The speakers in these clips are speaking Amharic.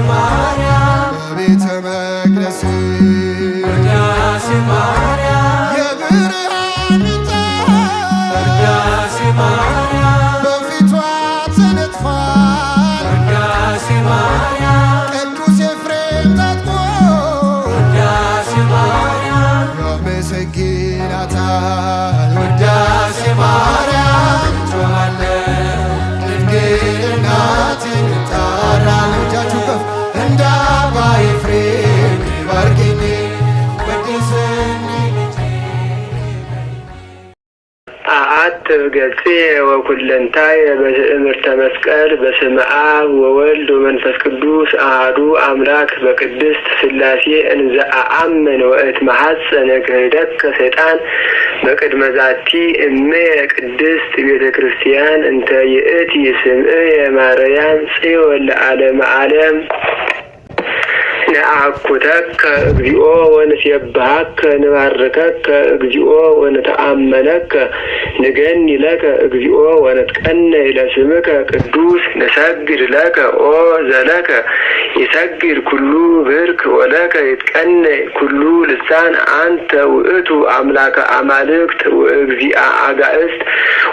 ማርያም በቤተ መቅደስ ውዳሴ ማርያም የብርሃን ምንጣፍ ውዳሴ ማርያም በፊቷ ተነጥፏል። ውዳሴ ማርያም ቅዱስ ኤፍሬም ታጥቆ ውዳሴ ማርያም ያመሰግናታል። ውዳሴ ማርያም ጮኻለን ድንግል እናትን እጠራለሁ። እጃችሁ ከፍ እንደ አባ ኤፍሬም ባርኪኒ ቅድስኒ አት ገጽ ወኩለንታይ በትእምርተ መስቀል በስመ አብ ወወልድ ወመንፈስ ቅዱስ አሐዱ አምላክ በቅድስት ሥላሴ እንዘ አአምን ወእትመሐፀነ ክህደከ ሰይጣን በቅድመ ዛቲ እምየ ቅድስት ቤተ ክርስቲያን እንተ ይእቲ ስምዕየ ማርያም ጽዮን ለዓለመ ዓለም ነአኩተከ እግዚኦ ወንሴብሐከ ንባርከከ እግዚኦ ወንተአመነከ ንገኒ ለከ እግዚኦ ወነጥቀነይ ለስምከ ቅዱስ ንሰግድ ለከ ኦ ዘለከ ይሰግድ ኩሉ ብርክ ወለከ ይትቀነይ ኩሉ ልሳን አንተ ውእቱ አምላከ አማልክት ወእግዚአ አጋእስት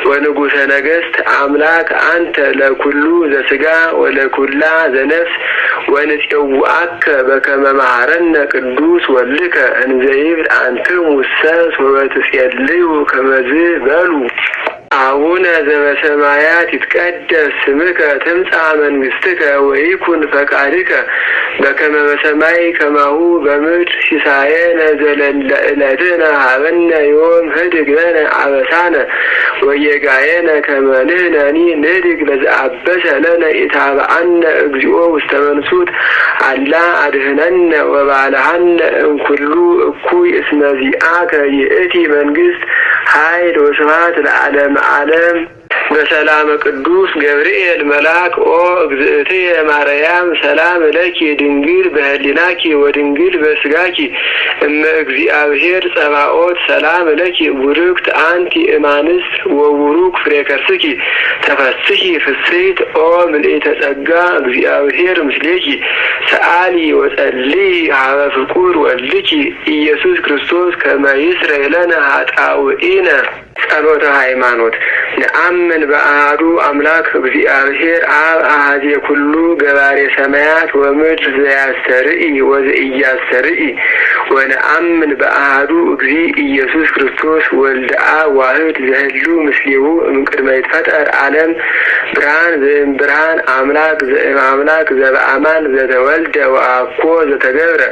ወንጉሰ ነገስት አምላክ አንተ ለኩሉ ዘስጋ ወለኩላ ዘነፍስ ወንጽውዐከ በከመ መሐረነ ቅዱስ ወልከ እንዘ ይብል አንትሙ ሰስ ወበትጼልዩ ከመዝ በሉ አቡነ ዘበሰማያት ይትቀደስ ስምከ ትምጻእ መንግሥትከ ወይኩን ፈቃድከ በከመ በሰማይ ከማሁ በምድር ሲሳየነ ዘለለ ዕለትነ ሀበነ ዮም ህድግ ለነ አበሳነ ወጌጋየነ ከመ ንሕነኒ ንህድግ ለዘአበሰ ለነ ኢታብአነ እግዚኦ ውስተ መንሱት አላ አድኅነነ ወባልሐነ እምኩሉ እኩይ እስመ ዚአከ ይእቲ መንግሥት ኃይል ወስብሐት ለዓለመ ዓለም በሰላመ ቅዱስ ገብርኤል መልአክ ኦ እግዝእትየ ማርያም ሰላም ለኪ ድንግል በህሊናኪ ወድንግል በስጋኪ እመ እግዚአብሔር ጸባኦት ሰላም ለኪ ቡርክት አንቲ እማንስት ወቡሩክ ፍሬ ከርስኪ ተፈስሒ ፍስሕት ኦ ምልዕተ ጸጋ እግዚአብሔር ምስሌኪ ሰአሊ ወጸልይ ሀበ ፍቁር ወልድኪ ኢየሱስ ክርስቶስ ከመ ይስረይ ለነ ኃጣውኢነ። ጸሎተ ሃይማኖት ነአምን በአሐዱ አምላክ እግዚአብሔር አብ አሐዜ ኩሉ ገባሬ ሰማያት ወምድር ዘያስተርኢ ወዘኢያስተርኢ ወነአምን በአሐዱ እግዚ ኢየሱስ ክርስቶስ ወልደ አብ ዋህድ ዘህሉ ምስሌሁ እምቅድመ ይትፈጠር ዓለም ብርሃን ዘእምብርሃን አምላክ ዘእምአምላክ ዘበአማን ዘተወልደ ወአኮ ዘተገብረ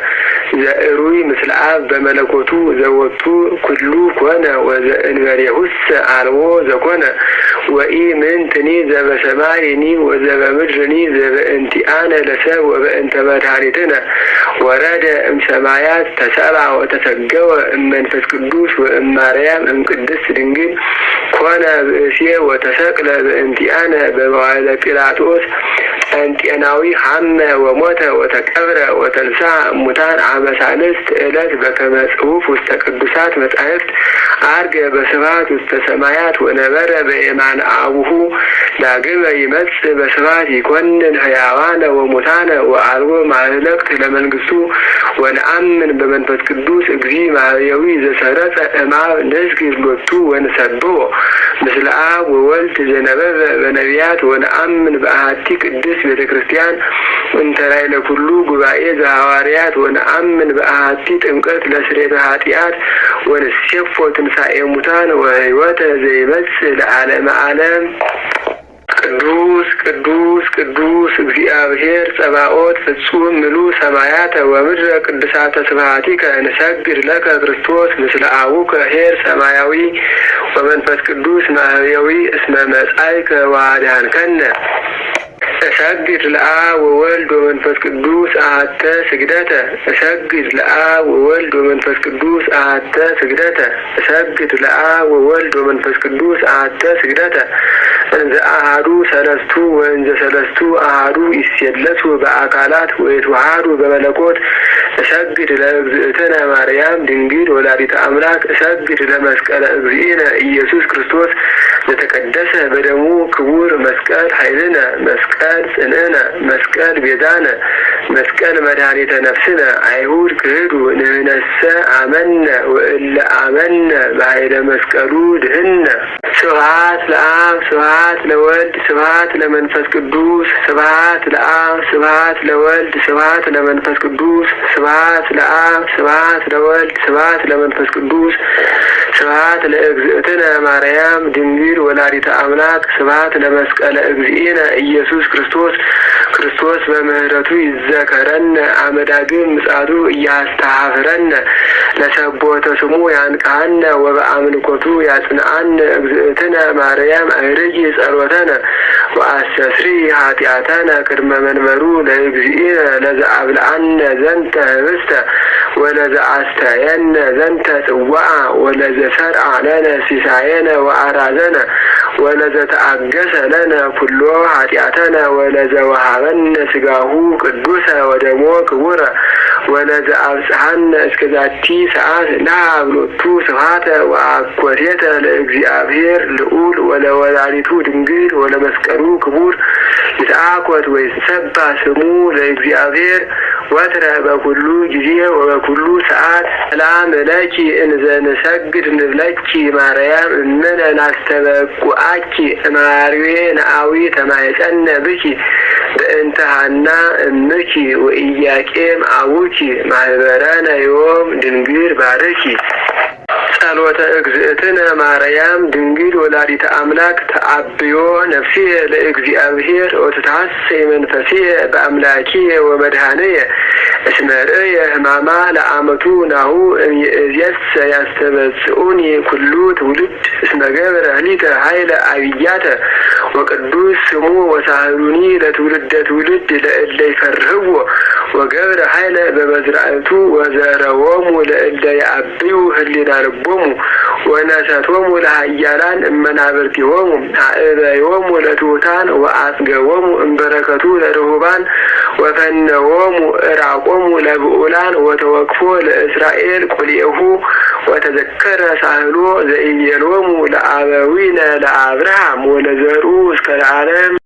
ዘእሩይ ምስለ አብ በመለኮቱ ዘወቱ ኩሉ ኮነ ወዘእንበሌሁሰ አልቦ ዘኮነ ወኢ ምንትኒ ዘበሰማይኒ ወዘበምድርኒ ዘበእንቲአነ ለሰብ ወበእንተ መድኃኒትነ ወረደ እምሰማያት ተሰብአ ወተሰገወ እመንፈስ ቅዱስ ወእማርያም እምቅድስት ድንግል ኮነ ብእሴ ወተሰቅለ በእንቲአነ በመዋዕለ ጲላጦስ ጴንጤናዊ ሐመ ወሞተ ወተቀብረ ወተንሥአ እሙታን አመ ሣልስት ዕለት በከመ ጽሑፍ ውስተ ቅዱሳት መጻሕፍት ዐርገ በስብሐት ውስተ ሰማያት ወነበረ በየማነ አቡሁ ዳግመ ይመጽእ በስብሐት ይኰንን ሕያዋነ ወሙታነ ወአልቦ ማህለቅት ለመንግሥቱ ወነአምን በመንፈስ ቅዱስ እግዚእ ማሕየዊ ዘሰረጸ እምአብ ንስግድ ሎቱ ወንሰብሖ ምስለ አብ ወወልድ ዘነበበ በነቢያት ወነአምን በአሐቲ ቅድስት ቤተ ክርስቲያን እንተ ላዕለ ኩሉ ጉባኤ ዘሐዋርያት ወነአምን በአሐቲ ጥምቀት ለስርየተ ኃጢአት ወንሴፎ ትንሣኤ ሙታን ወሕይወተ ዘይመጽእ ለዓለመ ዓለም። ቅዱስ ቅዱስ ቅዱስ እግዚአብሔር ጸባኦት ፍጹም ምሉእ ሰማያተ ወምድረ ቅድሳተ ስብሐቲከ እንሰግድ ለከ ክርስቶስ ምስለ አቡከ ኄር ሰማያዊ ወመንፈስ ቅዱስ ማሕየዊ እስመ መጻእከ ወአድኀንከነ። እሰግድ ለአብ ወወልድ ወመንፈስ ቅዱስ አሐተ ስግደተ እሰግድ ለአብ ወወልድ ወመንፈስ ቅዱስ አሐተ ስግደተ እሰግድ ለአብ ወወልድ ወመንፈስ ቅዱስ አሐተ ስግደተ እንዘ አሐዱ ሰለስቱ ወእንዘ ሰለስቱ አሐዱ ይሴለሱ በአካላት ወይትወሃዱ በመለኮት እሰግድ ለእግዝእትነ ማርያም ድንግል ወላዲተ አምላክ እሰግድ ለመስቀለ እግዚእነ ኢየሱስ ክርስቶስ ዘተቀደሰ በደሙ ክቡር መስቀል ኃይልነ መስቀል ጽንዕነ መስቀል ቤዛነ መስቀል መድኃኒተ ነፍስነ አይሁድ ክህዱ ንህነሰ አመነ ወእለ አመነ በኃይለ መስቀሉ ድህነ። ስብሐት ለአብ ስብሐት ለወልድ ስብሐት ለመንፈስ ቅዱስ ስብሐት ለአብ ስብሐት ለወልድ ስብሐት ለመንፈስ ቅዱስ ስብሐት ለአብ ስብሐት ለወልድ ስብሐት ለመንፈስ ቅዱስ ስብሐት ለእግዝእትነ ማርያም ድንግል ወላዲተ አምላክ ስብሐት ለመስቀለ እግዚእነ ኢየሱስ ክርስቶስ። ክርስቶስ በምህረቱ ይዘከረን አመዳግም ምጽአቱ እያስተሐፍረን ለሰቦተ ስሙ ያንቃነ ወበአምልኮቱ ያጽንዓን። እግዝእትነ ማርያም አይርጊ ጸሎተነ ወአስተስሪ ኃጢአተነ ቅድመ መንበሩ ለእግዚእነ ለዘአብልዐነ ዘንተ ህብስተ ወለዘአስተየነ ዘንተ ጽዋዐ ወለዘሰርዐ ለነ ሲሳየነ ወአራዘነ ወለዘተአገሰ ለነ ኩሎ ኃጢአተነ ወለዘወሃበነ ሥጋሁ ቅዱሰ ወደሞ ክቡረ ወለዘአብጽሐነ እስከ ዛቲ ሰዓት ለአብሎቱ ስብሐተ ወአኮቴተ ለእግዚአብሔር ልዑል ወለወላዲቱ ድንግል ወለመስቀሉ ክቡር ይትአኮት ወይትሰብሐ ስሙ ለእግዚአብሔር ወትረ በኩሉ ጊዜ ወበኩሉ ሰዓት። ሰላም ለኪ እንዘ ንሰግድ ንብለኪ ማርያም እምነ ናስተበቁአኪ እማርዌ ነአዊ ተማይጸነ ብኪ በእንተ ሐና እምኪ ወኢያቄም አቡኪ ማህበረነ ዮም ድንግል ባርኪ። ጸሎተ እግዝእትነ ማርያም ድንግል ወላዲተ አምላክ ተአብዮ ነፍስየ ለእግዚአብሔር ወትታሰይ መንፈስየ በአምላኪየ ወመድኃኒየ እስመ ርእየ ሕማማ ለአመቱ ናሁ እምይእዜሰ ያስተበጽኡኒ ኩሉ ትውልድ እስመ ገብረ ህሊተ ኃይለ አብያተ ወቅዱስ ስሙ ወሳህሉኒ ለትውልደ ትውልድ ለእለ ይፈርህዎ ወገብረ ኃይለ በመዝራእቱ ወዘረዎሙ ለእለ ያአብዩ ህሊና ልቦሙ ወነሰቶሙ ለኃያላን እመናብርቲሆሙ አእበዮሙ ለትሑታን ወአጽገቦሙ እምበረከቱ ለርሁባን ወፈነዎሙ እራቆሙ ለብዑላን ወተወክፎ ለእስራኤል ቁልኤሁ ወተዘከረ ሳህሎ ዘኢየሎሙ ለአበዊነ ለአብርሃም ወለዘርኡ እስከ ለዓለም